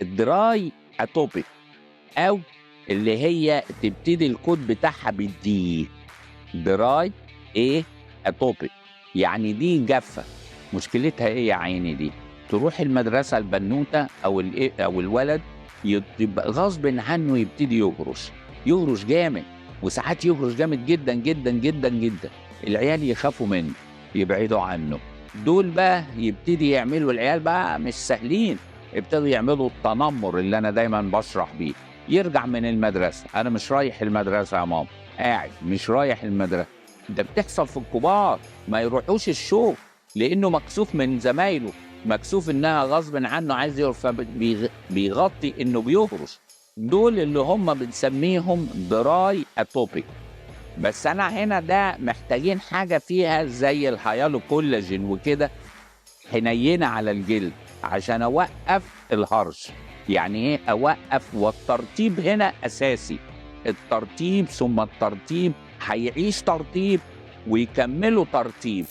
الدراي اتوبيك، او اللي هي تبتدي الكود بتاعها بالدي. دراي ايه اتوبيك، يعني دي جافه. مشكلتها ايه يا عيني دي؟ تروح المدرسه البنوته او او الولد يبقى غصب عنه يبتدي يهرش جامد، وساعات يهرش جامد جدا جدا جدا جدا. العيال يخافوا منه، يبعدوا عنه. دول بقى يبتدي يعملوا، العيال بقى مش سهلين، ابتدوا يعملوا التنمر اللي انا دايما بشرح بيه. يرجع من المدرسه، انا مش رايح المدرسه يا ماما، قاعد مش رايح المدرسه. ده بتحصل في الكبار، ما يروحوش الشغل لانه مكسوف من زمايله، مكسوف انها غصب عنه عايز يهرش، فبيغطي انه بيهرش. دول اللي هم بنسميهم دراي اتوبيك. بس انا هنا ده محتاجين حاجه فيها زي الهيالو كولاجين وكده، حنينه على الجلد عشان اوقف الهرش. يعني ايه اوقف؟ والترطيب هنا اساسي. الترطيب ثم الترطيب، هيعيش ترطيب ويكملوا ترطيب.